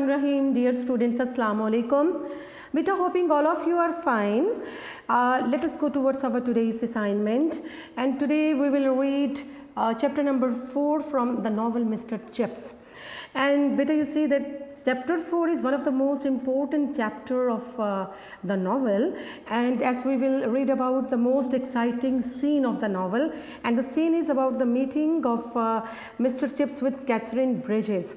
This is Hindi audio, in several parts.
Rahim, dear students, Assalamu alaikum. Beta, hoping all of you are fine. Let us go towards our today's assignment, and today we will read chapter number 4 from the novel Mr. Chips. And beta, you see that chapter 4 is one of the most important chapter of the novel, and as we will read about the most exciting scene of the novel, and the scene is about the meeting of Mr. Chips with Catherine Bridges.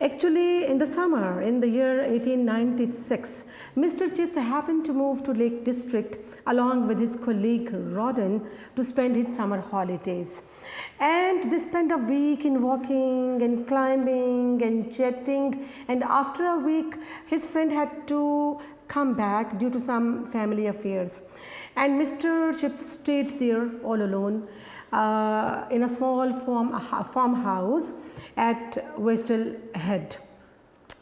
Actually, in the summer, in the year 1896, Mr. Chips happened to move to Lake District along with his colleague Rawdon to spend his summer holidays. And they spent a week in walking and climbing and chatting, and after a week, his friend had to come back due to some family affairs. And Mr. Chips stayed there all alone in a small farmhouse at Westall Head.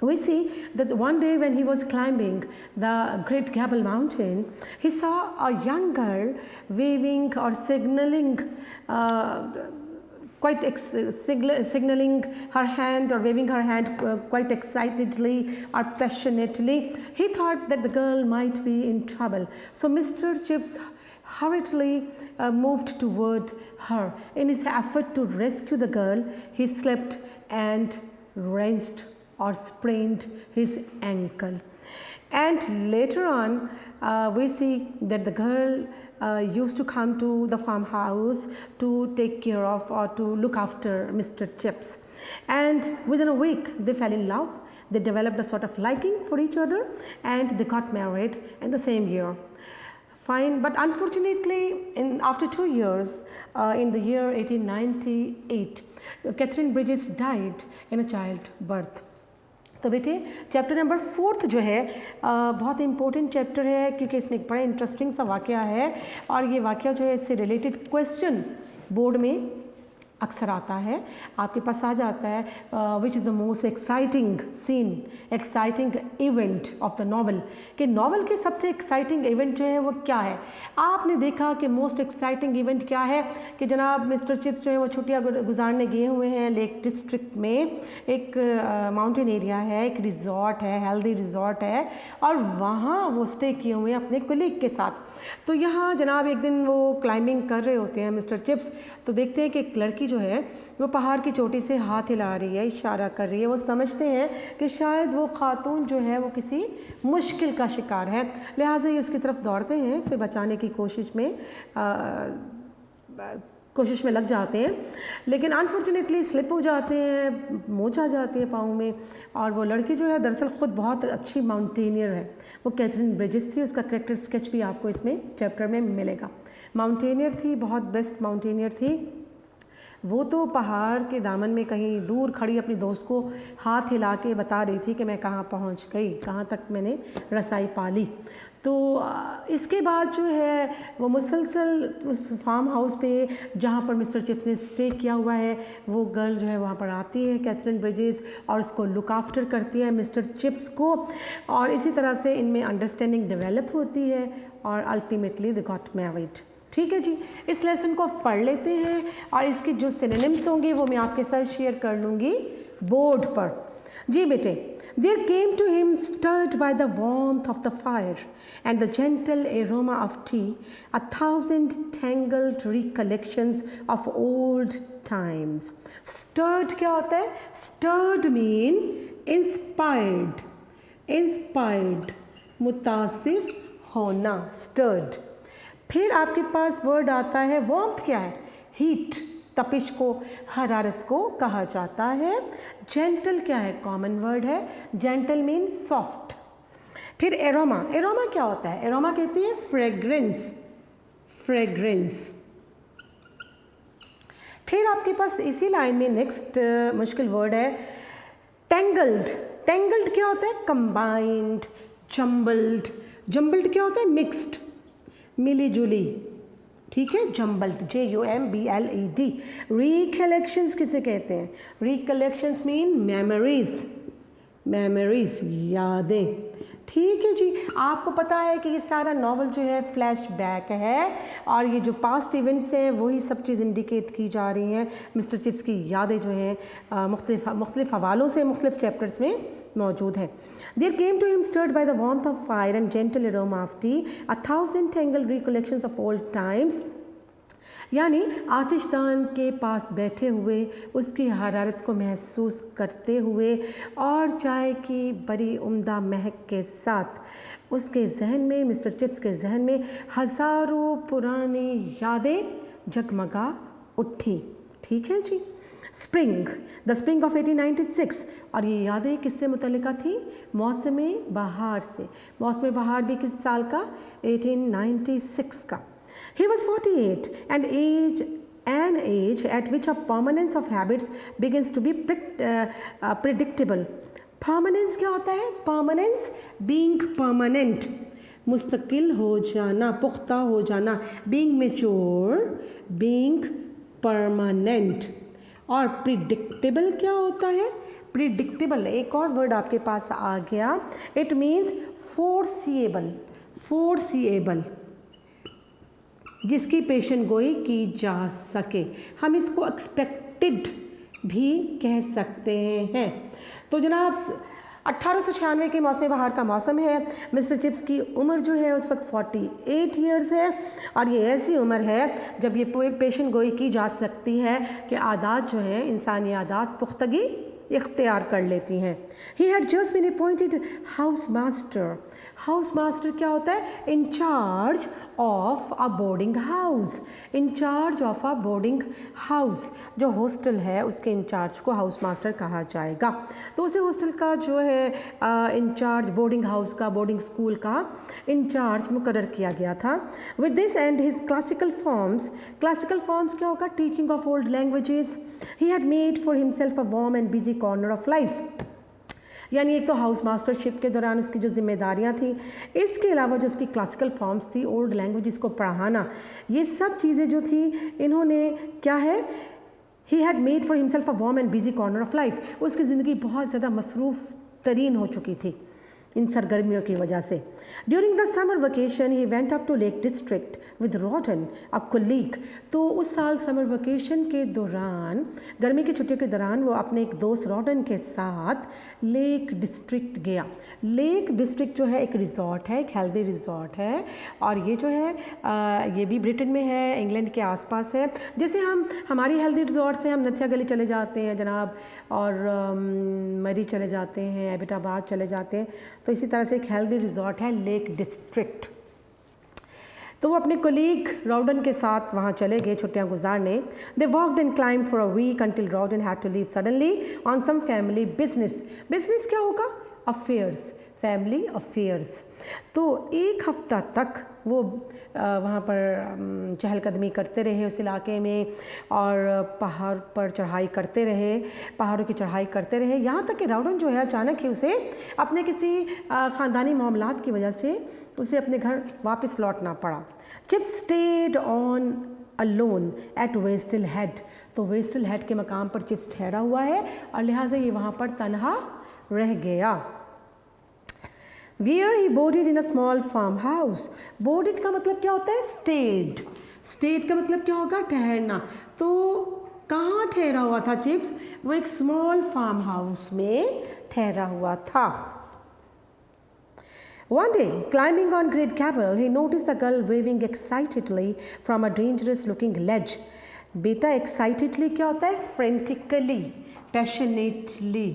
We see that one day when he was climbing the Great Gable Mountain, he saw a young girl waving or signaling signaling her hand or waving her hand quite excitedly or passionately. He thought that the girl might be in trouble. So Mr. Chips hurriedly moved toward her. In his effort to rescue the girl, he slipped and wrenched or sprained his ankle. And later on, we see that the girl used to come to the farmhouse to take care of or to look after Mr. Chips. And within a week, they fell in love. They developed a sort of liking for each other, and they got married in the same year. Fine, but unfortunately, after 2 years, in the year 1898, Catherine Bridges died in a childbirth. तो बेटे चैप्टर नंबर 4 जो है बहुत इंपॉर्टेंट चैप्टर है, क्योंकि इसमें एक बड़ा इंटरेस्टिंग सा वाक़या है, और ये वाक़या जो है इससे रिलेटेड क्वेश्चन बोर्ड में अक्सर आता है, आपके पास आ जाता है which is the most exciting scene, exciting event of the novel, कि नॉवल के सबसे एक्साइटिंग इवेंट जो है वो क्या है। आपने देखा कि मोस्ट एक्साइटिंग इवेंट क्या है कि जनाब मिस्टर चिप्स जो है वो छुट्टियां गुजारने गए हुए हैं लेक डिस्ट्रिक्ट में। एक माउंटेन एरिया है, एक रिजॉर्ट है, हेल्दी रिजॉर्ट है, और वहाँ वो स्टे किए हुए हैं अपने कलीग के साथ। तो यहाँ जनाब एक दिन वो क्लाइंबिंग कर रहे होते हैं मिस्टर चिप्स, तो देखते हैं कि एक लड़की जो है वो पहाड़ की चोटी से हाथ हिला रही है, इशारा कर रही है। वो समझते हैं कि शायद वो खातून जो है वो किसी मुश्किल का शिकार है, लिहाजा ये उसकी तरफ दौड़ते हैं, उसे बचाने की कोशिश में लग जाते हैं, लेकिन अनफॉर्चुनेटली स्लिप हो जाते हैं, मोच आ जाती है पाँव में। और वो लड़की जो है दरअसल ख़ुद बहुत अच्छी माउंटेनियर है, वो कैथरीन ब्रिजेस थी। उसका कैरेक्टर स्केच भी आपको इसमें चैप्टर में मिलेगा। माउंटेनियर थी, बहुत बेस्ट माउंटेनियर थी। वो तो पहाड़ के दामन में कहीं दूर खड़ी अपनी दोस्त को हाथ हिला के बता रही थी कि मैं कहाँ पहुँच गई, कहाँ तक मैंने रसाई पा ली। तो इसके बाद जो है वो मुसलसल उस फार्म हाउस पे जहाँ पर मिस्टर चिप्स ने स्टे किया हुआ है, वो गर्ल जो है वहाँ पर आती है कैथरीन ब्रिजेस, और उसको लुक आफ्टर करती है मिस्टर चिप्स को, और इसी तरह से इनमें अंडरस्टैंडिंग डेवलप होती है, और अल्टीमेटली दे गॉट मैरिड। ठीक है जी, इस लेसन को पढ़ लेते हैं, और इसके जो सिनोनिम्स होंगे वो मैं आपके साथ शेयर कर लूँगी बोर्ड पर। जी बेटे, there came to him, stirred by the warmth of the fire and the gentle aroma of tea, 1,000 tangled recollections of old times. Stirred क्या होता है? Stirred mean inspired, inspired, मुतासिर होना, stirred। फिर आपके पास वर्ड आता है warmth, क्या है? Heat, तपिश को, हरारत को कहा जाता है। जेंटल क्या है? कॉमन वर्ड है, जेंटल मीन सॉफ्ट। फिर एरोमा, एरोमा क्या होता है? एरोमा कहती है फ्रेग्रेंस, फ्रेग्रेंस। फिर आपके पास इसी लाइन में नेक्स्ट मुश्किल वर्ड है टेंगल्ड। टेंगल्ड क्या होता है? Combined, jumbled. जम्बल्ड क्या होता है? मिक्स्ड, मिली जुली। ठीक है, जम्बल्ड, JUMBLED। रिकलेक्शंस किसे कहते हैं? रिकलेक्शंस मीन मेमोरीज, मेमोरीज, यादें। ठीक है जी, आपको पता है कि ये सारा नावल जो है फ्लैशबैक है, और ये जो पास्ट इवेंट्स हैं वही सब चीज़ इंडिकेट की जा रही हैं। मिस्टर चिप्स की यादें जो हैं मुख्तलिफ हवालों से मुख्तलिफ चैप्टर्स में मौजूद है। There came to him stirred by the warmth of fire and gentle aroma of tea, 1,000 tangled recollections of old times. यानी आतिशदान के पास बैठे हुए उसकी हरारत को महसूस करते हुए और चाय की बड़ी उम्दा महक के साथ उसके जहन में, मिस्टर चिप्स के जहन में हज़ारों पुरानी यादें जगमगा उठी। ठीक है जी। स्प्रिंग, द स्प्रिंग ऑफ 1896, और ये यादें किससे मुतल्लिका थी? मौसम बहार से। मौसम बहार भी किस साल का? 1896 का। He was 48 and an age at which a permanence of habits begins to be predictable. Permanence क्या होता है? Permanence, being permanent, मुस्तकिल हो जाना, पुख्ता हो जाना, being mature, being permanent. और प्रिडिक्टेबल क्या होता है? प्रिडिक्टेबल एक और वर्ड आपके पास आ गया, इट मीन्स फोर्सिएबल। फोर्सिएबल जिसकी पेशन गोई की जा सके, हम इसको एक्सपेक्टेड भी कह सकते हैं। तो जनाब 1896 के मौसम बहार का मौसम है। मिस्टर चिप्स की उम्र जो है उस वक्त 48 ईयर्स है और ये ऐसी उम्र है जब ये पेशन गोई की जा सकती है कि आदात जो है, इंसानी आदात पुख्तगी इख्तियार कर लेती हैं। He had just been appointed house master. House master क्या होता है? Incharge of a boarding house. Incharge of a boarding house, जो हॉस्टल है उसके इंचार्ज को हाउस मास्टर कहा जाएगा। तो उसे हॉस्टल का जो है इंचार्ज, बोर्डिंग हाउस का, बोर्डिंग स्कूल का इंचार्ज मुकर्रर किया गया था। With this and his classical forms क्या होगा? Teaching of old languages. He had made for himself a warm and busy corner of life. यानी एक तो हाउस मास्टरशिप के दौरान उसकी जो जिम्मेदारियां थी, इसके अलावा जो उसकी क्लासिकल फॉर्म्स थी, ओल्ड लैंग्वेजेस को पढ़ाना, ये सब चीज़ें जो थी इन्होंने क्या है, he had made for himself a warm and busy corner of life. उसकी ज़िंदगी बहुत ज़्यादा मसरूफ़ तरीन हो चुकी थी इन सरगर्मियों की वजह से। During the summer vacation he went up to Lake District with Rowden a colleague. तो उस साल समर वेकेशन के दौरान, गर्मी की छुट्टियों के दौरान, वो अपने एक दोस्त रॉटन के साथ लेक डिस्ट्रिक्ट गया। लेक डिस्ट्रिक्ट जो है एक रिज़ॉर्ट है, एक हेल्दी रिज़ॉर्ट है और ये जो है ये भी ब्रिटेन में है, इंग्लैंड के आसपास है। जैसे हमारी हेल्दी रिज़ॉर्ट से हम नथिया गली चले जाते हैं जनाब, और मरी चले जाते हैं, एबटाबाद चले जाते हैं, तो इसी तरह से एक हेल्दी रिज़ॉर्ट है लेक डिस्ट्रिक्ट। तो वो अपने कोलीग रॉडन के साथ वहाँ चले गए छुट्टियाँ गुजारने। They walked and climb for a week until Rodan had to leave suddenly on some family business. Business क्या होगा? Affairs, family affairs. तो एक हफ्ता तक वो वहाँ पर चहलकदमी करते रहे उस इलाके में और पहाड़ पर चढ़ाई करते रहे, पहाड़ों की चढ़ाई करते रहे, यहाँ तक कि राउडन जो है अचानक ही उसे अपने किसी ख़ानदानी मामलात की वजह से उसे अपने घर वापस लौटना पड़ा। Chips stayed on alone at Wasdale Head. तो वेस्टल हेड के मकाम पर चिप्स ठहरा हुआ है और लिहाजा ये वहाँ पर तनहा रह गया। Where he boarded in a small farmhouse. Boarded का मतलब क्या होता है? Stayed. Stayed का मतलब क्या होगा? ठहरना। तो कहाँ ठहरा हुआ था चिप्स? वो एक स्मॉल फार्म हाउस में ठहरा हुआ था। One day, climbing on Great Gable, he noticed a girl waving excitedly from a dangerous-looking ledge. बेटा excitedly क्या होता है? Frantically, passionately,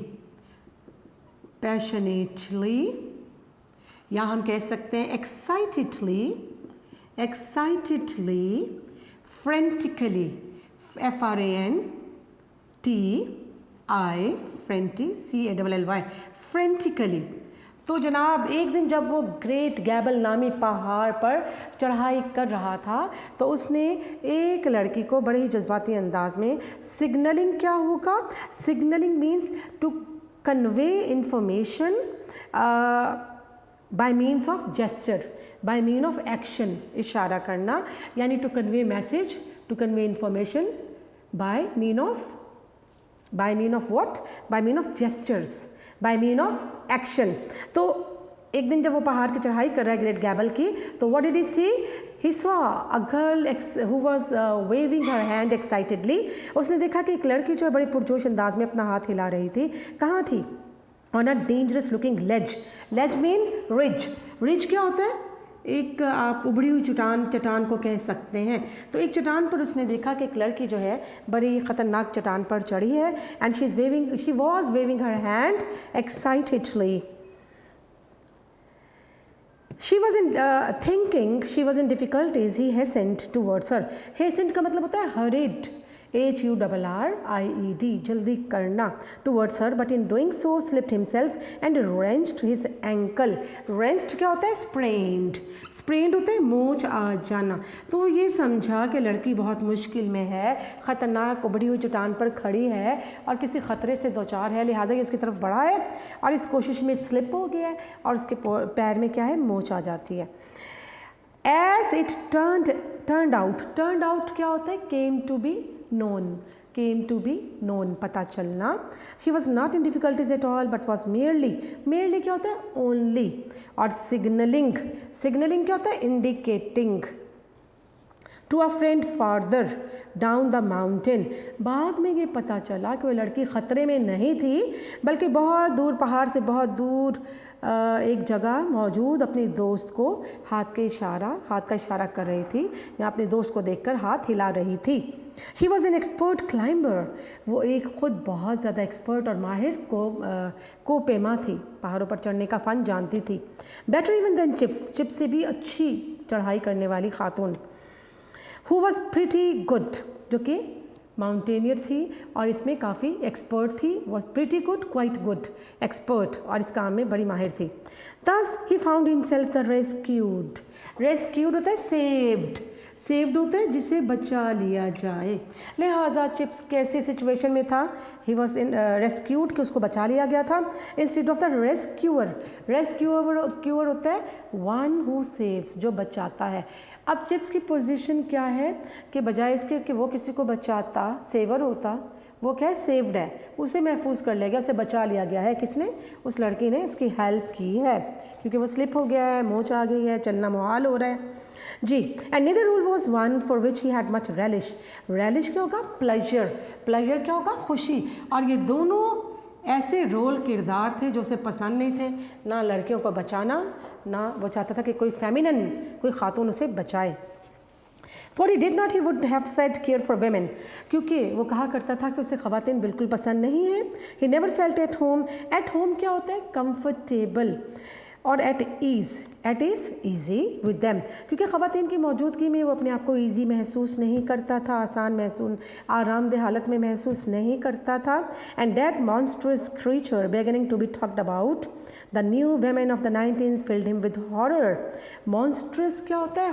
या हम कह सकते हैं excitedly, frantically, FRANTICALLY, frantically। तो जनाब एक दिन जब वो ग्रेट गैबल नामी पहाड़ पर चढ़ाई कर रहा था तो उसने एक लड़की को बड़े ही जज्बाती अंदाज में सिग्नलिंग, क्या होगा? Signalling means to convey information by means of gesture, by mean of action, इशारा करना, यानी to convey message, to convey information by mean of what? By mean of gestures, by mean of action. तो एक दिन जब वो पहाड़ की चढ़ाई कर रहा है ग्रेट गैबल की, तो what did he see? He saw a girl who was waving her hand excitedly. उसने देखा कि एक लड़की जो है बड़े पुरजोश अंदाज में अपना हाथ हिला रही थी। कहाँ थी? On a dangerous looking ledge. Ledge mean ridge. Ridge क्या होता है? एक आप उभड़ी हुई चट्टान को कह सकते हैं। तो एक चट्टान पर उसने देखा कि एक लड़की जो है बड़ी ख़तरनाक चट्टान पर चढ़ी है, and she was waving her hand excitedly. She was in thinking, she was in difficulties. He hastened towards her. Hastened का मतलब होता है hurried, HURRIED, जल्दी करना, towards her, but in doing so slipped himself and wrenched his ankle. Wrenched क्या होता है? Sprained. Sprained होता है मोच आ जाना। तो ये समझा कि लड़की बहुत मुश्किल में है, ख़तरनाक उभड़ी हुई चट्टान पर खड़ी है और किसी ख़तरे से दो चार है, लिहाजा ये उसकी तरफ बढ़ा है और इस कोशिश में स्लिप हो गया है और उसके पैर में क्या है? मोच आ जाती है। As it turned out क्या होता है? came to be known, पता चलना। She was not in difficulties at all, but was merely क्या होता है? only। और signaling क्या होता है? indicating to a friend farther down the mountain। बाद में ये पता चला कि वो लड़की ख़तरे में नहीं थी, बल्कि बहुत दूर, पहाड़ से बहुत दूर एक जगह मौजूद अपने दोस्त को हाथ का इशारा कर रही थी, या अपने दोस्त को देखकर हाथ हिला रही थी। She was an expert climber। वो एक ख़ुद बहुत ज़्यादा एक्सपर्ट और माहिर कोपेमा थी, पहाड़ों पर चढ़ने का फ़न जानती थी। बेटर इवन देन चिप्स से भी अच्छी चढ़ाई करने वाली खातून। Who was pretty good, जो कि माउंटेनियर थी और इसमें काफ़ी एक्सपर्ट थी। was pretty good, quite good, expert, और इस काम में बड़ी माहिर थी। Thus he found himself the rescued होता है saved होता है जिसे बचा लिया जाए। लिहाजा चिप्स कैसे सिचुएशन में था? ही वॉज इन रेस्क्यूड, कि उसको बचा लिया गया था। इंस्टेड ऑफ द रेस्क्यूअर होता है वन हु सेव्स, जो बचाता है। अब चिप्स की पोजीशन क्या है कि बजाय इसके कि वो किसी को बचाता, सेवर होता, वो क्या है? सेव्ड है, उसे महफूज कर लिया गया, उसे बचा लिया गया है। किसने? उस लड़की ने उसकी हेल्प की है, क्योंकि वो स्लिप हो गया है, मोच आ गई है, चलना मुहाल हो रहा है जी। And neither rule was one for which he had much relish क्या होगा? प्लेजर क्या होगा? खुशी। और ये दोनों ऐसे रोल किरदार थे जो उसे पसंद नहीं थे, ना लड़कियों को बचाना, ना वो चाहता था कि कोई खातून उसे बचाए। For he did not, he would have said, care for women, क्योंकि वो कहा करता था कि उसे ख़वातीन बिल्कुल पसंद नहीं है। He never felt at home क्या होता है? comfortable, और at ease easy with them, क्योंकि ख़वातीन की मौजूदगी में वो अपने आप को ईजी महसूस नहीं करता था, आरामदेह हालत में महसूस नहीं करता था। And that monstrous creature beginning to be talked about, the new women of the 19th filled him with horror। monstrous क्या होता है?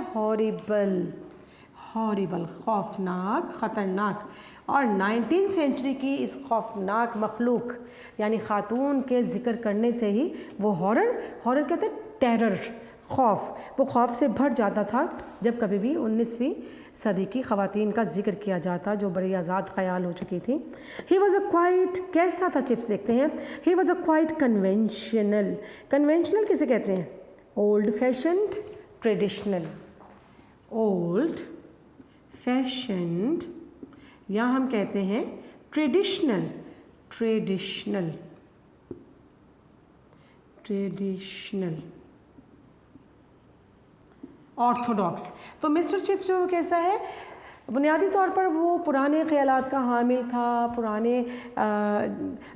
हॉरिबल, खौफनाक, ख़तरनाक। और 19th सेंचुरी की इस खौफनाक मखलूक यानी ख़ातून के ज़िक्र करने से ही वो हॉरर कहते हैं टेरर, खौफ। वो खौफ से भर जाता था जब कभी भी 19वीं सदी की ख़वातीन का जिक्र किया जाता, जो बड़ी आज़ाद ख़याल हो चुकी थी। ही वॉज अ क्वाइट, कैसा था चिप्स? देखते हैं। He was a quite conventional किसे कहते हैं? Old fashioned, traditional. Old fashioned, या हम कहते हैं ट्रेडिशनल। ऑर्थोडॉक्स। तो मिस्टर चिप्स जो कैसा है? बुनियादी तौर पर वो पुराने ख्यालात का हामिल था, पुराने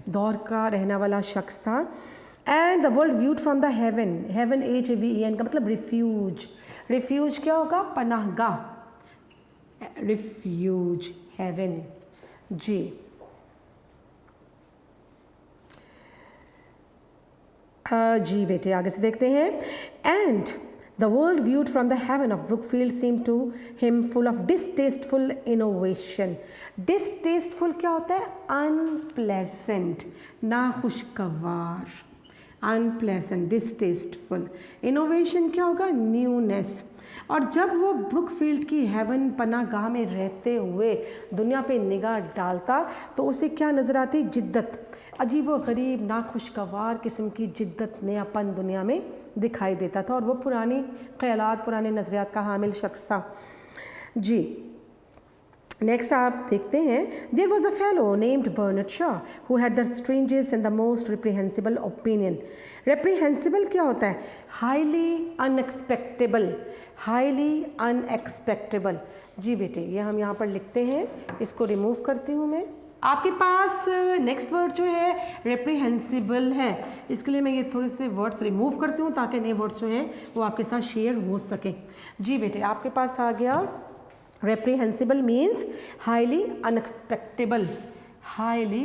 दौर का रहने वाला शख्स था। And the world viewed from the haven HAVEN का मतलब रिफ्यूज क्या होगा? पनाहगाह, रिफ्यूज, हेवन जी। जी बेटे आगे से देखते हैं। And the world viewed from the haven of Brookfield seem to him full of distasteful innovation. Distasteful क्या होता है? अनप्लेजेंट, नाखुशगवार, अनप्लेजेंट, डिसटेस्टफुल। इनोवेशन क्या होगा? न्यूनेस। और जब वो ब्रुकफील्ड की हेवन पनागाह में रहते हुए दुनिया पे निगाह डालता तो उसे क्या नज़र आती? जिद्दत, अजीब व गरीब, नाखुशगवार किस्म की जिद्दत, नयापन दुनिया में दिखाई देता था। और वो पुरानी ख्यालात, पुराने नज़रियात का हामिल शख्स था जी। नेक्स्ट आप देखते हैं, there was a fellow named Bernard Shaw who had the strangest and the most reprehensible opinion. Reprehensible क्या होता है? Highly unexpectable, highly unexpectable. जी बेटे, ये हम यहाँ पर लिखते हैं, इसको रिमूव करती हूँ मैं। आपके पास नेक्स्ट वर्ड जो है रेप्रीहेंसिबल है, इसके लिए मैं ये थोड़े से वर्ड्स रिमूव करती हूँ ताकि नए वर्ड्स जो हैं वो आपके साथ शेयर हो सके। जी बेटे, आपके पास आ गया reprehensible means highly unexpectable, highly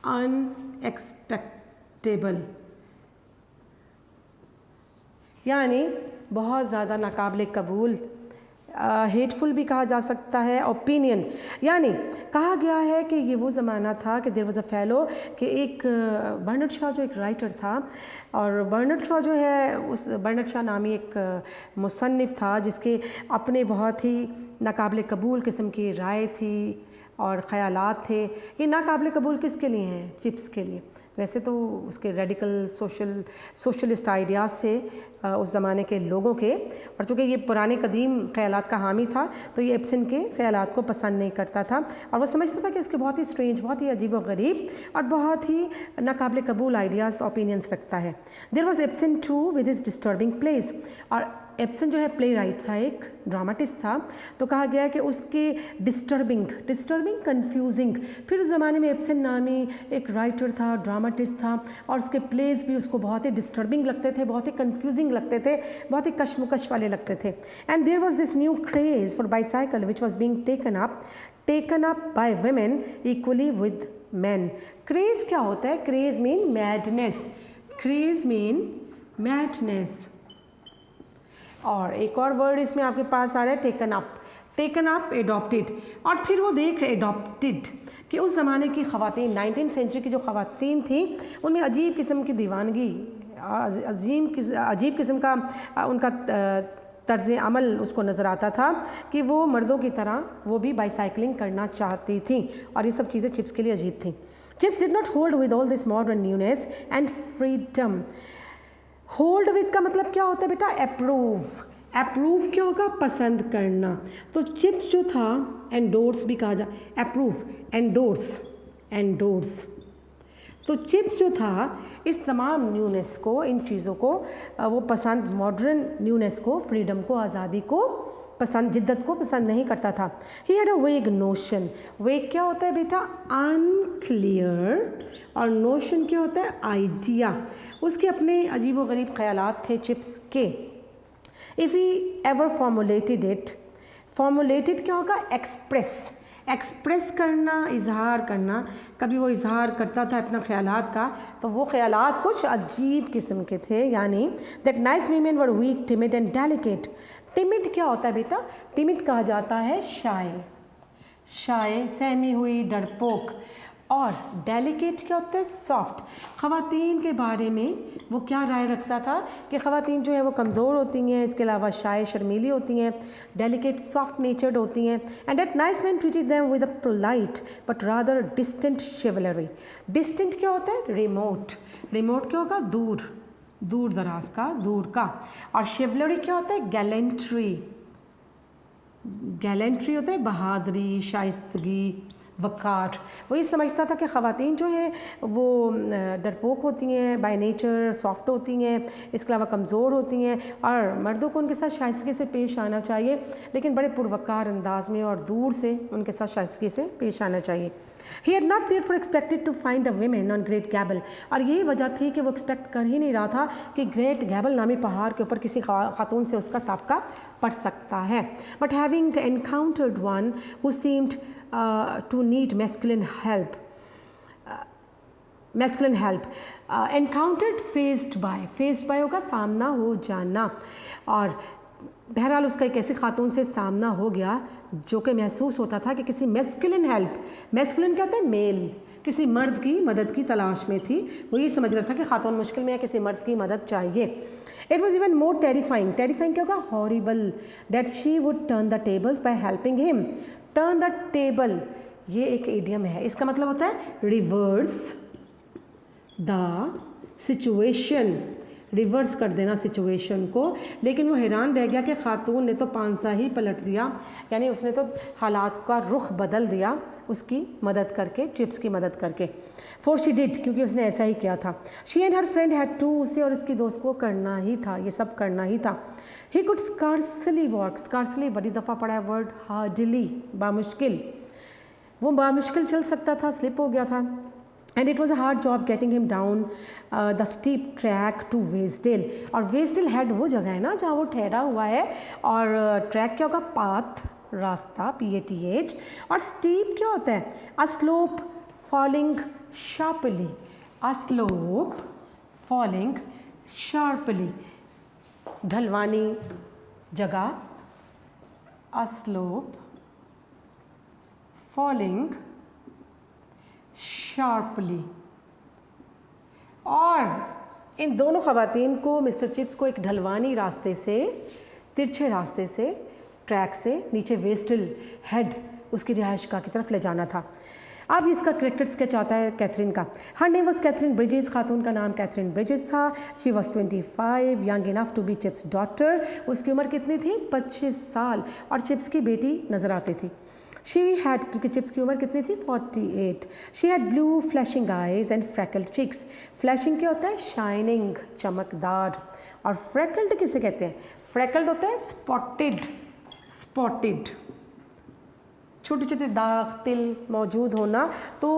unexpectable, यानी बहुत ज़्यादा नाकाबिले कबूल, हेटफुल भी कहा जा सकता है। ओपिनियन यानी कहा गया है कि ये वो ज़माना था कि देयर वाज अ फेलो, कि एक बर्नर्ड शॉ जो एक राइटर था, और बर्नर्ड शॉ जो है उस बर्नर्ड शॉ नामी एक मुसन्निफ़ था जिसके अपने बहुत ही नाकाबिले कबूल किस्म की राय थी और ख़यालात थे। ये नाकाबिले कबूल किसके लिए हैं? चिप्स के लिए। वैसे तो उसके रेडिकल सोशलिस्ट आइडियाज़ थे उस ज़माने के लोगों के, और चूँकि ये पुराने कदीम ख़यालात का हामी था तो ये इब्सन के ख़यालात को पसंद नहीं करता था, और वो समझता था कि उसके बहुत ही स्ट्रेंज, बहुत ही अजीब व गरीब और बहुत ही नाकाबिले कबूल आइडियाज़, ओपिनियंस रखता है। There was Ibsen too with his disturbing plays, और इब्सन जो है प्ले राइट था, एक ड्रामाटिस्ट था, तो कहा गया है कि उसके डिस्टर्बिंग कंफ्यूजिंग, फिर उस ज़माने में इब्सन नामी एक राइटर था, ड्रामाटिस्ट था, और उसके प्लेस भी उसको बहुत ही डिस्टर्बिंग लगते थे, बहुत ही कंफ्यूजिंग लगते थे, बहुत ही कशमकश वाले लगते थे। And there was this new craze for bicycle which was being taken up by women equally with man. Craze क्या होता है? Craze mean madness, craze mean madness. और एक और वर्ड इसमें आपके पास आ रहा है टेकन अप, एडॉप्टेड। और फिर वो देख रहे एडॉप्टेड कि उस ज़माने की ख़वातीन, 19th सेंचुरी की जो ख़वातीन थी, उनमें अजीब किस्म की दीवानगी, अजीब किस्म का उनका तर्ज़ अमल उसको नज़र आता था कि वो मर्दों की तरह वो भी बाईसाइकिलिंग करना चाहती थी, और ये सब चीज़ें चिप्स के लिए अजीब थी। Chips did not hold with all this modern newness and freedom. Hold with का मतलब क्या होता है बेटा? अप्रूव क्या होगा? पसंद करना। तो चिप्स जो था, एंडोर्स भी कहा जा, अप्रूव, एंडोर्स। तो चिप्स जो था इस तमाम न्यूनेस को, इन चीज़ों को वो पसंद, मॉडर्न न्यूनेस को, फ्रीडम को, आज़ादी को पसंद, जिद्दत को पसंद नहीं करता था। ही हैड अ वेग नोशन। वेग क्या होता है बेटा? अनक्लियर, और नोशन क्या होता है? आइडिया। उसके अपने अजीब व गरीब ख्यालात थे चिप्स के। इफ़ ही एवर फॉर्मुलेटेड क्या होगा? एक्सप्रेस करना, इजहार करना। कभी वो इजहार करता था अपना ख्यालात का, तो वो ख्यालात कुछ अजीब किस्म के थे, यानी that nice women were weak, timid and delicate. Timid क्या होता है बेटा? टिमिड कहा जाता है शाय, सहमी हुई, डरपोक। और डेलिकेट क्या होता है? सॉफ्ट। ख़वातीन के बारे में वो क्या राय रखता था कि ख़वातीन जो है वो कमज़ोर होती हैं, इसके अलावा शाय, शर्मीली होती हैं, डेलिकेट, सॉफ्ट नेचर्ड होती हैं। And that nice man treated them with a polite but rather distant शिवलरी। Distant क्या होता है? रिमोट क्या होगा? दूर दराज का, दूर का। और शिवलरी क्या होता है? गैलेंट्री होता है बहादुरी, शाइस्तगी, वक़ार। वो ये समझता था कि ख़वातीन जो हैं वो डरपोक होती हैं, बाय नेचर सॉफ्ट होती हैं, इसके अलावा कमज़ोर होती हैं, और मर्दों को उनके साथ शाइस्तगी से पेश आना चाहिए, लेकिन बड़े पुरवकार अंदाज में और दूर से उनके साथ शाइस्तगी से पेश आना चाहिए। He had not therefore expected to find a woman on Great Gabel, और यही वजह थी कि वो एक्सपेक्ट कर ही नहीं रहा था कि ग्रेट गैबल नामी पहाड़ के ऊपर किसी खातून से उसका साबका पड़ सकता है। But having encountered one who seemed to need masculine help, encountered, faced by होगा सामना हो जाना, और बहरहाल उसका एक ऐसी खातून से सामना हो गया जो कि महसूस होता था कि किसी मैस्कुलिन क्या होता है? मेल, किसी मर्द की मदद की तलाश में थी। वो ये समझ रहा था कि खातून मुश्किल में है, किसी मर्द की मदद चाहिए। It was even more terrifying क्या होगा? Horrible, that she would turn the tables by helping him. Turn the table ये एक इडियम है, इसका मतलब होता है रिवर्स द सिचुएशन, रिवर्स कर देना सिचुएशन को, लेकिन वो हैरान रह गया कि खातून ने तो पांसा ही पलट दिया, यानी उसने तो हालात का रुख बदल दिया उसकी मदद करके, चिप्स की मदद करके। फॉर शी डिड, क्योंकि उसने ऐसा ही किया था। She and her friend had to, उसे और उसकी दोस्त को करना ही था, ये सब करना ही था। He could scarcely walk, scarcely बड़ी दफ़ा पड़ा है वर्ड, हार्डली, बामुश्किल, वो बामुश्किल चल सकता था, स्लिप हो गया था। And it was a hard job getting him down the steep track to Wasdale. और वेस्टडेल हेड वो जगह है ना जहाँ वो ठहरा हुआ है, और ट्रैक क्या होगा, पाथ, रास्ता, PATH, और स्टीप क्या होता है, a slope falling sharply, a slope falling sharply, ढलवानी जगह, अ स्लोप फॉलिंग शार्पली। और इन दोनों ख़वातीन को, मिस्टर चिप्स को, एक ढलवानी रास्ते से, तिरछे रास्ते से, ट्रैक से नीचे वेस्टल हेड, उसकी रिहाइशगाह की तरफ ले जाना था। अब इसका करेक्टर स्केच आता है कैथरीन का। Her name was Katherine Bridges, खातून का नाम कैथरीन ब्रिजेस था। She was 25, young enough to be Chips daughter. उसकी उम्र कितनी थी, 25 साल, और चिप्स की बेटी नज़र आती थी। शी हैड, क्योंकि चिप्स की उम्र कितनी थी, 48। She had blue flashing eyes and freckled cheeks. Flashing क्या होता है, शाइनिंग, चमकदार, और फ्रैकल्ड किसे कहते हैं, फ्रैकल्ड होता है स्पॉटेड, स्पॉटेड, छोटे छोटे दाग तिल मौजूद होना। तो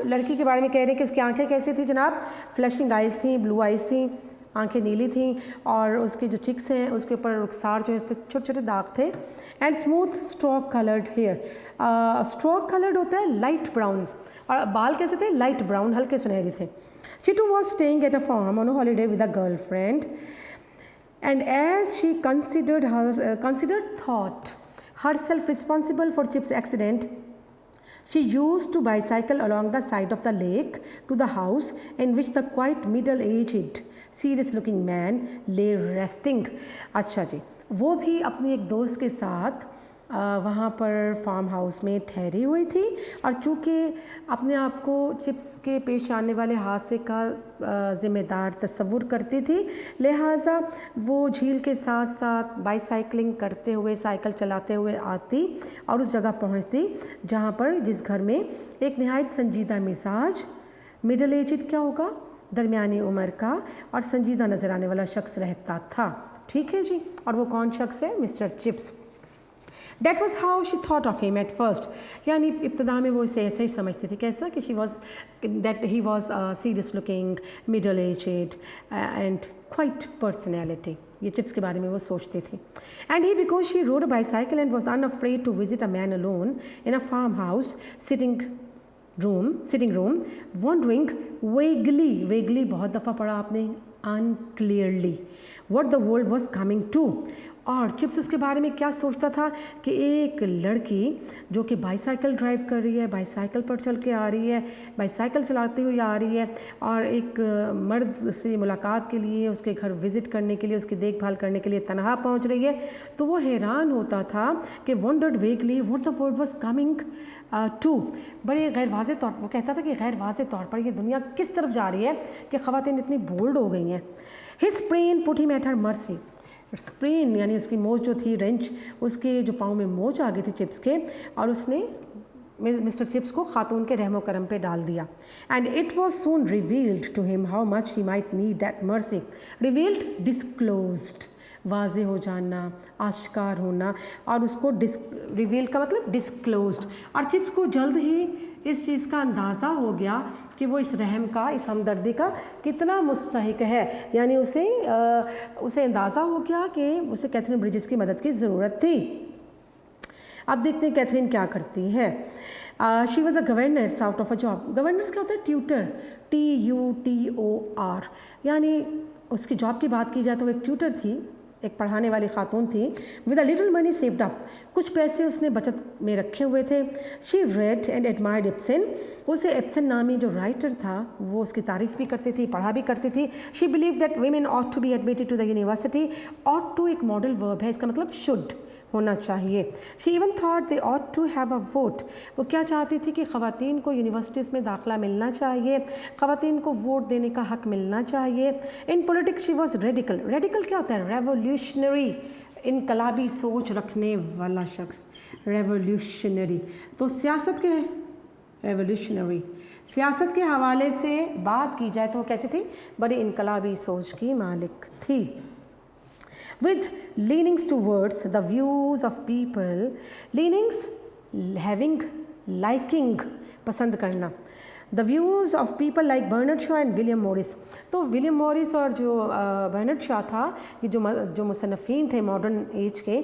लड़की के बारे में कह रहे हैं कि उसकी आंखें कैसी थी जनाब, फ्लैशिंग आइज़ थी, ब्लू आइज़ थी, आंखें नीली थी, और उसके जो चिक्स हैं उसके ऊपर रुखसार जो है उस पर छोटे छोटे दाग थे। And smooth straw coloured hair, straw coloured होता है लाइट ब्राउन, और बाल कैसे थे, लाइट ब्राउन, हल्के सुनहरी थे। She too was staying at a farm on a holiday with a girl friend, and as she considered thought herself responsible for Chip's accident, she used to bicycle along the side of the lake to the house in which the quite middle-aged, serious-looking man lay resting. अच्छा जी, वो भी अपनी एक दोस्त के साथ वहाँ पर फार्म हाउस में ठहरी हुई थी, और चूँकि अपने आप को चिप्स के पेश आने वाले हादसे का ज़िम्मेदार तस्वुर करती थी, लिहाजा वो झील के साथ साथ बाईसाइकिलिंग करते हुए, साइकिल चलाते हुए आती और उस जगह पहुँचती जहाँ पर, जिस घर में एक नहायत संजीदा मिजाज, मिडल एजड क्या होगा, दरमियानी उम्र का और संजीदा नज़र आने वाला शख्स रहता था। ठीक है जी, और वो कौन शख्स है, mister chips. That was how she thought of him at first. यानी इब्तदा में वो इसे ऐसे ही समझती थी, कैसा कि he was serious looking, middle aged and quite personality. ये चिप्स के बारे में वो सोचती थी। And he, because she rode a bicycle and was unafraid to visit a man alone in a farmhouse sitting room, wondering vaguely बहुत दफ़ा पढ़ा आपने, unclearly what the world was coming to. और चिप्स उसके बारे में क्या सोचता था कि एक लड़की जो कि बाईसाइकिल ड्राइव कर रही है, बाईसाइकिल पर चल के आ रही है, बाईसाइकिल चलाती हुई आ रही है, और एक मर्द से मुलाकात के लिए, उसके घर विज़िट करने के लिए, उसकी देखभाल करने के लिए तनहा पहुंच रही है। तो वो हैरान होता था कि wondered vaguely what the world was coming to. बड़े गैर वाज़े तौर, वो कहता था कि गैर वाज़े तौर पर ये दुनिया किस तरफ जा रही है कि ख़वातीन इतनी बोल्ड हो गई हैं। His sprain put him at her mercy. Sprain यानी उसकी मोच जो थी, रेंच, उसके जो पाँव में मोच आ गई थी चिप्स के, और उसने मिस्टर चिप्स को खातून के रहमो करम पे डाल दिया। And it was soon revealed to him how much he might need that mercy. Revealed, disclosed, वाज़े हो जाना, आश्कार होना, और उसको रिवील का मतलब डिस्क्लोज्ड। और चिप्स को जल्द ही इस चीज़ का अंदाज़ा हो गया कि वो इस रहम का, इस हमदर्दी का कितना मुस्तहिक है, यानी उसे अंदाज़ा हो गया कि उसे कैथरीन ब्रिजेस की मदद की ज़रूरत थी। अब देखते हैं कैथरीन क्या करती है। She was the governors out of a job. Governors क्या होता है, ट्यूटर, TUTOR, यानी उसकी जॉब की बात की जाए तो वो एक ट्यूटर थी, एक पढ़ाने वाली खातून थी। With a little money saved up, कुछ पैसे उसने बचत में रखे हुए थे। She red and admired Ibsen, उसे इब्सन नामी जो राइटर था वो उसकी तारीफ़ भी करती थी, पढ़ा भी करती थी। She believe that women ought to be admitted to the university. Ought to एक मॉडल वर्ब है, इसका मतलब शुड, होना चाहिए। She even thought they ought to have a vote. वो क्या चाहती थी कि ख़वातीन को यूनिवर्सिटीज़ में दाखिला मिलना चाहिए, ख़वातीन को वोट देने का हक़ मिलना चाहिए। In politics she was radical. Radical क्या होता है? रेवोल्यूशनरी, इनकलाबी सोच रखने वाला शख्स, रेवोल्यूशनरी। तो सियासत के रेवोल्यूशनरी, सियासत के हवाले से बात की जाए तो वो कैसी थी? बड़ी इनकलाबी सोच की मालिक थी। With leanings towards the views of people, leanings having, liking, पसंद करना, the views of people like Bernard Shaw and William Morris। तो विलियम मॉरिस और जो बर्नार्ड शॉ था, ये जो मुसन्निफ़ीन थे मॉडर्न एज के,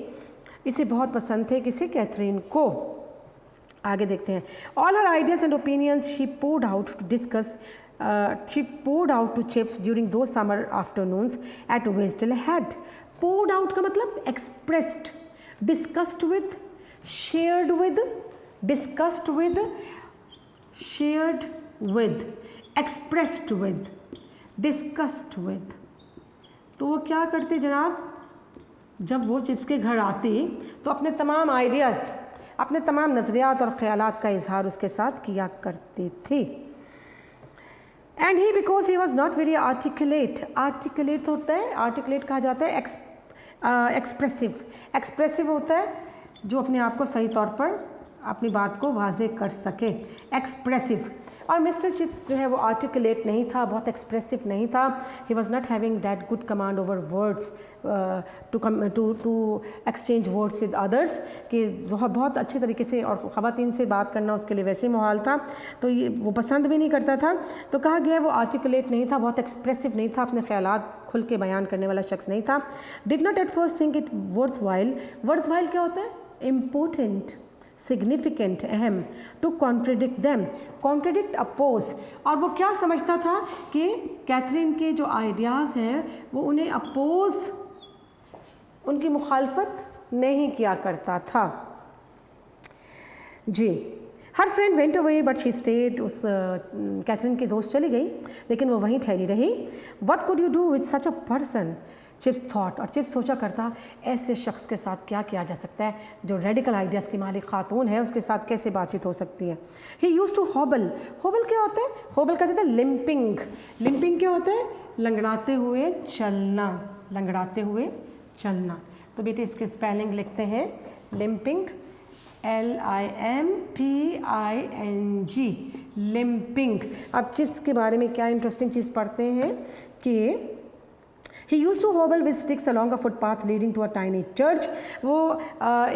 इसे बहुत पसंद थे किसी? कैथरीन को। आगे देखते हैं। All her ideas and opinions she poured out to discuss she poured out to Chips during those summer afternoons at Westdale Head। poured out का मतलब expressed, discussed with, shared with, discussed with, shared with, expressed with, discussed with। तो वो क्या करते जनाब? जब वो चिप्स के घर आती तो अपने तमाम आइडियाज़, अपने तमाम नज़रियात और ख़यालात का इजहार उसके साथ किया करती थी। And he because he was not very articulate. Articulate होता है, आर्टिकुलेट कहा जाता है एक्सप्रेसिव। एक्सप्रेसिव होता है जो अपने आप को सही तौर पर अपनी बात को वाजे कर सके, एक्सप्रेसिव। और मिस्टर चिप्स जो है वो आर्टिकुलेट नहीं था, बहुत एक्सप्रेसिव नहीं था। He was not having that good command over words to exchange words with others, कि बहुत अच्छे तरीके से और ख़वातीन से बात करना उसके लिए वैसे ही मुहाल था, तो ये वो पसंद भी नहीं करता था। तो कहा गया वो आर्टिकुलेट नहीं था, बहुत एक्सप्रेसिव नहीं था, अपने ख़यालात खुल के बयान करने वाला शख्स नहीं था। Did not at first think it worth while. Worth while क्या होता है? इम्पोर्टेंट, सिग्निफिकेंट, अहम। To contradict them, contradict, oppose. और वो क्या समझता था कि कैथरीन के जो आइडियाज़ हैं वो उन्हें अपोज, उनकी मुखालफत नहीं किया करता था। जी। Her friend went away but she stayed. उस कैथरीन की दोस्त चली गई लेकिन वो वहीं ठहरी रही। What could you do with such a person? Chips thought, और चिप्स सोचा करता ऐसे शख्स के साथ क्या किया जा सकता है जो रेडिकल आइडियाज़ की मालिक खातून है, उसके साथ कैसे बातचीत हो सकती है। ही यूज़ टू हॉबल। हॉबल क्या होता है? हॉबल का होता है लिम्पिंग। लिम्पिंग क्या होता है? लंगड़ाते हुए चलना, लंगड़ाते हुए चलना। तो बेटे इसके स्पेलिंग लिखते हैं, लिम्पिंग, LIMPING, लिम्पिंग। अब चिप्स के बारे में क्या इंटरेस्टिंग चीज़ पढ़ते हैं कि He used to hobble with sticks along a footpath leading to a tiny church। वो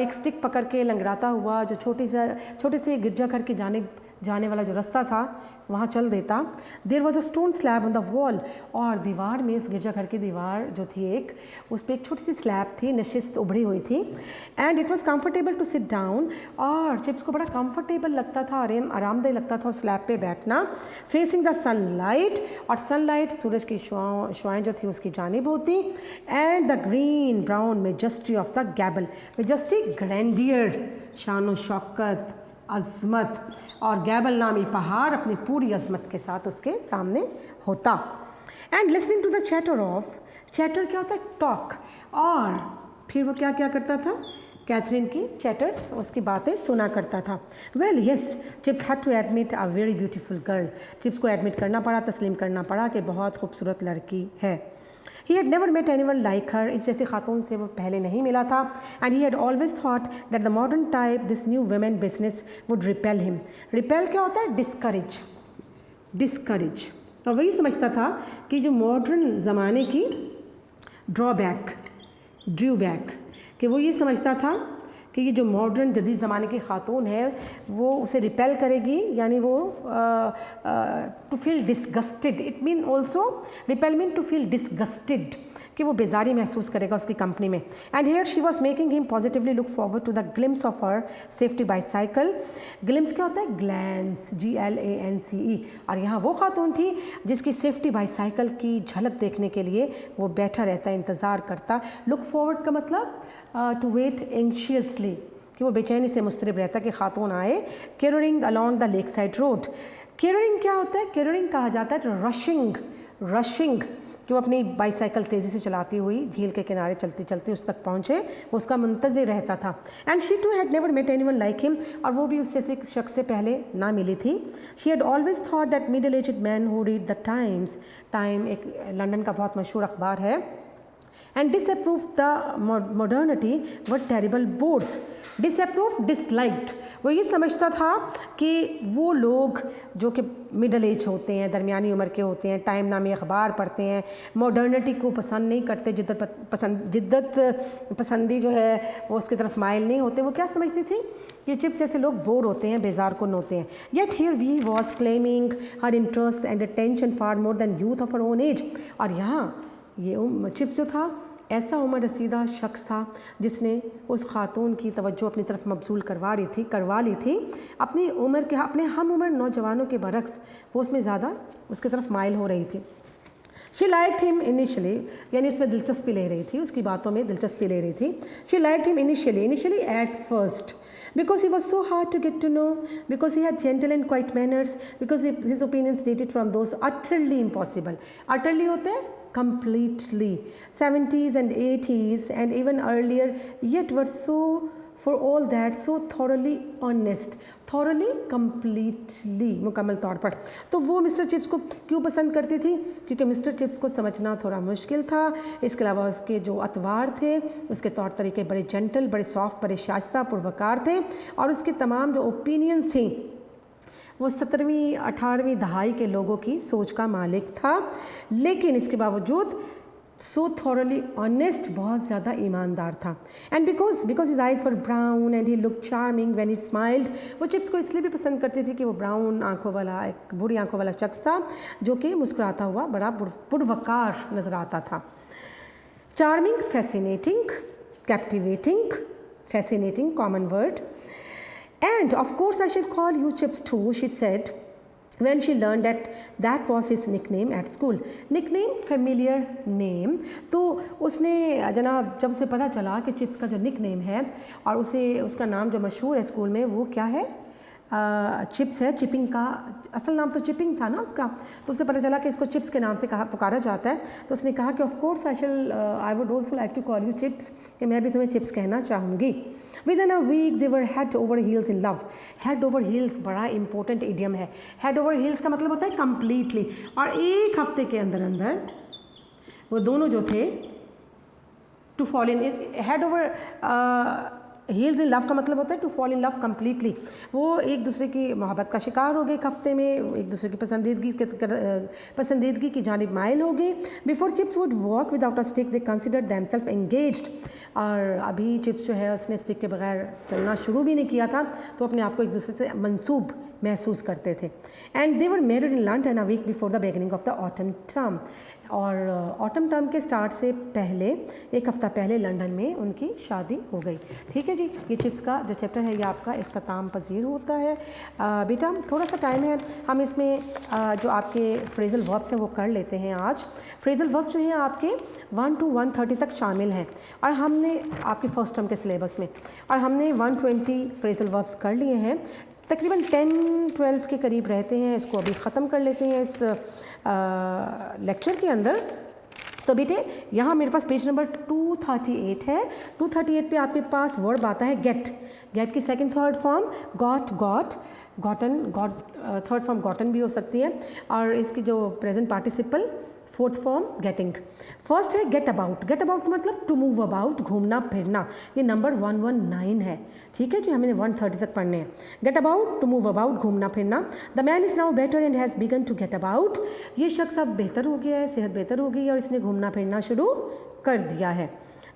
एक स्टिक पकड़ के लंगड़ाता हुआ जो छोटे से गिरजाघर के जाने वाला जो रास्ता था वहाँ चल देता। There was a stone slab on the wall. और दीवार में, उस गिरजाघर की दीवार जो थी एक, उस पर एक छोटी सी स्लैब थी, नशिस्त उभरी हुई थी। And it was comfortable to sit down. और चिप्स को बड़ा कम्फर्टेबल लगता था, आरामदेह लगता था उस स्लैब पे बैठना। फेसिंग द सनलाइट, और सनलाइट सूरज की शुआएँ जो थी उसकी जानिब होती। And the green brown majesty of the gable. Majesty, grandeur, शान व शौकत, अज़मत। और गैबल नामी पहाड़ अपनी पूरी अज़मत के साथ उसके सामने होता। And listening to the chatter of, chatter क्या होता है? टॉक। और फिर वो क्या क्या करता था? कैथरीन की चैटर्स, उसकी बातें सुना करता था। Well yes, Chips had to admit a very beautiful girl. Chips को एडमिट करना पड़ा, तस्लीम करना पड़ा कि बहुत खूबसूरत लड़की है। He had never met anyone like her। इस जैसी खातून से वो पहले नहीं मिला था। And he had always thought that the modern type, this new women business would repel him। repel क्या होता है? discourage, discourage। और वही समझता था कि जो मॉडर्न ज़माने की ड्रॉबैक, ड्रूबैक, कि वो ये समझता था कि ये जो मॉडर्न जदीद ज़माने की खातून है वो उसे रिपेल करेगी, यानी वो to feel disgusted. It mean also repel mean to feel disgusted, कि वो बेजारी महसूस करेगा उसकी कंपनी में। And here she was making him positively look forward to the glimpse of her safety bicycle. Glimpse क्या होता है? Glance, GLANCE। और यहाँ वो खातून थी जिसकी सेफ्टी बाईसाइकिल की झलक देखने के लिए वो बैठा रहता, इंतज़ार करता। लुक फॉरवर्ड का मतलब टू वेट एंशियसली, कि वो बेचैनी से मुस्तरब रहता कि खातून आए। Careering along the lake side road. Careering क्या होता है? कैरोरिंग कहा जाता है रशिंग, रशिंग, कि वो अपनी बाईसाइकिल तेज़ी से चलाती हुई झील के किनारे चलते चलते उस तक पहुँचे, वो उसका मुंतज़िर रहता था। And she too had never met anyone like him, और वो भी उस जैसे शख्स से पहले ना मिली थी। She had always thought that middle aged man who read the times, time एक लंदन का बहुत मशहूर अखबार है, and disapproved the modernity were terrible bores. Disapproved, disliked, वो ये समझता था कि वो लोग जो कि मिडल एज होते हैं, दरमियानी उम्र के होते हैं, टाइम नामी अखबार पढ़ते हैं, मॉडर्निटी को पसंद नहीं करते, जिद्दत पसंदी जो है वो उसकी तरफ माइल नहीं होते। वो क्या समझती थी कि चिप्स जैसे लोग बोर होते हैं, बेजार कुन होते हैं। Yet here we was claiming her interest and attention far more than youth of her own age, और यहाँ ये चिप्स जो था ऐसा उम्र रसीदा शख्स था जिसने उस खातून की तवज्जो अपनी तरफ मबजूल करवा ली थी अपनी उम्र के, अपने हम उम्र नौजवानों के बरक्स वो उसमें ज़्यादा उसकी तरफ माइल हो रही थी। शी लाइक्ड हिम इनिशियली, यानी उसमें दिलचस्पी ले रही थी, उसकी बातों में दिलचस्पी ले रही थी। She liked him initially at first, because he was so hard to get to know, because he had gentle and quiet manners, because his opinions dated from those utterly impossible. Utterly होते हैं completely, 70s and 80s and even earlier, yet were so, for all that, so thoroughly honest, thoroughly, completely, मुकम्मल तौर पर। तो वो मिस्टर चिप्स को क्यों पसंद करती थी? क्योंकि मिस्टर चिप्स को समझना थोड़ा मुश्किल था, इसके अलावा उसके जो अतवार थे, उसके तौर तरीके बड़े जेंटल, बड़े सॉफ्ट, बड़े शाइस्ता पुरवकार थे, और उसके तमाम जो ओपिनियंस थी वो 17वीं 18वीं दहाई के लोगों की सोच का मालिक था। लेकिन इसके बावजूद सो थॉरली ऑनेस्ट, बहुत ज़्यादा ईमानदार था। And because his eyes were brown and he look charming when he smiled, वो चिप्स को इसलिए भी पसंद करती थी कि वो ब्राउन आंखों वाला, एक बुरी आंखों वाला शख्स था जो कि मुस्कुराता हुआ बड़ा पुरवकार नज़र आता था। Charming, fascinating, captivating, fascinating common word. And of course I should call you Chips too, she said when she learned that was his nickname at school. Nickname, familiar name. तो उसने जनाब जब उसे पता चला कि चिप्स का जो निकनेम है और उसे उसका नाम जो मशहूर है स्कूल में वो क्या है, चिप्स है, चिपिंग का असल नाम तो चिपिंग था ना उसका, तो उसे पता चला कि इसको चिप्स के नाम से पुकारा जाता है। तो उसने कहा कि of course I would also like to call you Chips, कि मैं भी तुम्हें चिप्स कहना चाहूँगी। Within a week they were head over heels in love. Head over heels बड़ा इंपॉर्टेंट इडियम है। head over heels का मतलब होता है कम्प्लीटली, और एक हफ्ते के अंदर अंदर वो दोनों जो थे to fall in, head over heels in love का मतलब होता है to fall in love completely. वो एक दूसरे की मोहब्बत का शिकार हो गए एक हफ्ते में, एक दूसरे की पसंदीदगी की जानिब माइल हो गए। Before chips would walk without a stick they consider themselves engaged, और अभी चिप्स जो है उसने स्टिक के बगैर चलना शुरू भी नहीं किया था, तो अपने आप को एक दूसरे से मंसूब महसूस करते थे। And they were married in London a week before the beginning of the autumn term, और ऑटम टर्म के स्टार्ट से पहले एक हफ़्ता पहले लंदन में उनकी शादी हो गई। ठीक है जी, ये चिप्स का जो चैप्टर है ये आपका इख्तिताम पजीर होता है। बेटा थोड़ा सा टाइम है, हम इसमें जो आपके फ्रेजल वर्ब्स हैं वो कर लेते हैं आज। फ्रेजल वर्ब्स जो हैं आपके 1 to 130 तक शामिल हैं, और हमने आपके फर्स्ट टर्म के सिलेबस में, और हमने 120 फ्रेजल वर्ब्स कर लिए हैं, तकरीबन 10-12 के करीब रहते हैं। इसको अभी ख़त्म कर लेते हैं इस लेक्चर के अंदर। तो बेटे यहाँ मेरे पास पेज नंबर 238 है। 238 पे आपके पास वर्ब आता है गेट। गेट की second third form got, gotten, third form gotten भी हो सकती है, और इसकी जो present participle fourth form getting. First है गेट अबाउट। गेट अबाउट मतलब टू मूव अबाउट, घूमना फिरना। ये नंबर 119 है। ठीक है जी, हमें 130 तक पढ़ने हैं। Get about, to move about, घूमना फिरना। The man is now better and has begun to get about. ये शख्स अब बेहतर हो गया है, सेहत बेहतर हो गई है और इसने घूमना फिरना शुरू कर दिया है।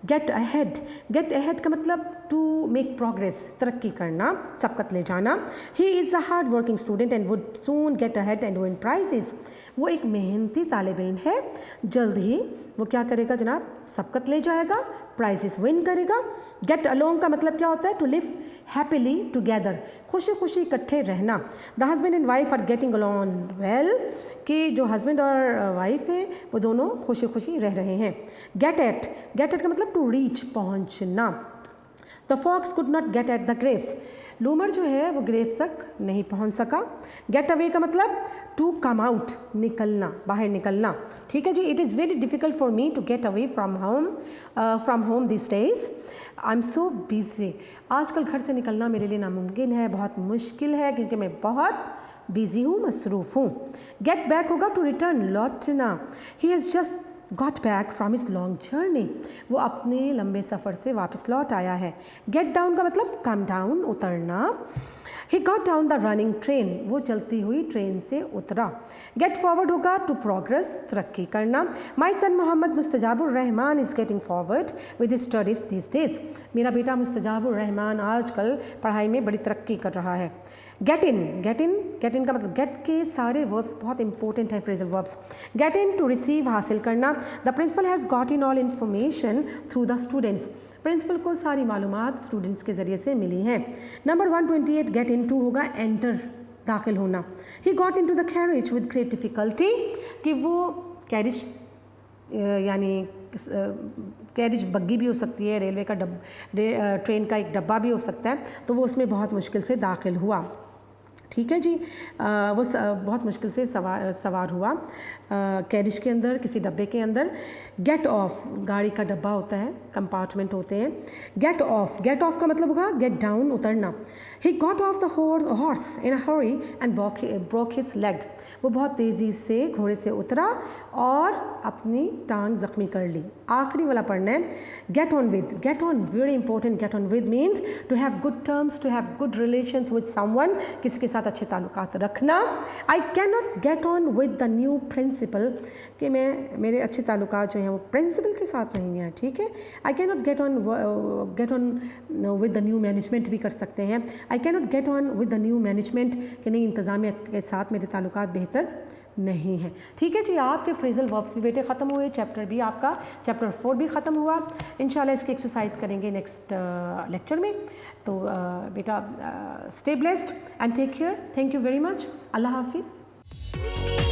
Get ahead. गेट अहेड का मतलब टू मेक प्रोग्रेस, तरक्की करना, सबकत ले जाना। He is a hard working student and would soon get ahead and win prices. वो एक मेहनती तालिब इल्म है, जल्द ही वो क्या करेगा जनाब, सबकत ले जाएगा, प्राइजेस विन करेगा। गेट अलोंग का मतलब क्या होता है, टू लिव हैप्पीली टुगेदर, खुशी खुशी इकट्ठे रहना। The husband and wife are getting along well, कि जो हस्बैंड और वाइफ हैं वो दोनों खुशी खुशी रह रहे हैं। Gate eight. गेट एट का मतलब टू रीच, पहुंचना। The fox could not get at the grapes. लूमर जो है वो ग्रेव्स तक नहीं पहुंच सका। गेट अवे का मतलब टू कम आउट, निकलना, बाहर निकलना। ठीक है जी, it is very difficult for me to get away from home this days, I am so busy. आजकल घर से निकलना मेरे लिए नामुमकिन है, बहुत मुश्किल है, क्योंकि मैं बहुत बिजी हूँ, मसरूफ़ हूँ। गेट बैक होगा टू रिटर्न, लौटना। He has just got back from his long journey, वो अपने लंबे सफ़र से वापस लौट आया है। गेट डाउन का मतलब कम डाउन, उतरना। He got down the running train, वो चलती हुई ट्रेन से उतरा। गेट फॉरवर्ड होगा टू प्रोग्रेस, तरक्की करना। My son Mohammad Mustajabur Rahman is getting forward with his studies this days, मेरा बेटा मुस्तजाबुर रहमान आजकल पढ़ाई में बड़ी तरक्की कर रहा है। Get in, get in, get in का मतलब गेट के सारे वर्ब्स बहुत इंपॉर्टेंट है, phrasal verbs. Get in to receive, हासिल करना। The principal has got in all information through the students, principal को सारी मालूमात स्टूडेंट्स के ज़रिए से मिली हैं। नंबर 128 गेट इन टू होगा एंटर, दाखिल होना। He got in to the carriage with great difficulty, कि वो कैरेज यानी कैरेज बग्गी भी हो सकती है, रेलवे का ट्रेन का एक डब्बा भी हो सकता है, तो वो उसमें बहुत मुश्किल से दाखिल हुआ। ठीक है जी, वो बहुत मुश्किल से सवार हुआ कैरिज के अंदर, किसी डब्बे के अंदर। गेट ऑफ, गाड़ी का डब्बा होता है, कंपार्टमेंट होते हैं। गेट ऑफ, गेट ऑफ का मतलब होगा गेट डाउन, उतरना। He got off the horse in a Hari and broke his leg, वो बहुत तेज़ी से घोड़े से उतरा और अपनी टांग ज़ख्मी कर ली। आखिरी वाला पढ़ना है, get on with. Get on very important, get on with means to have good terms, to have good relations with someone, किसी के साथ अच्छे ताल्लुकात रखना। I can not get on with the new principal, कि मेरे अच्छे ताल्लुकात जो हैं वो प्रिंसिपल के साथ नहीं हैं। ठीक है, आई can not get on with the new management भी कर सकते हैं। आई can not get on with the new management, कि नहीं, इंतज़ामिया के साथ मेरे ताल्लुकात बेहतर नहीं है। ठीक है जी, आपके फ्रेजल वर्ब्स भी बेटे ख़त्म हुए, चैप्टर भी आपका चैप्टर 4 भी ख़त्म हुआ। इंशाल्लाह इसकी एक्सरसाइज करेंगे नेक्स्ट लेक्चर में। तो बेटा stay blessed and take care, thank you very much, अल्लाह हाफिज़।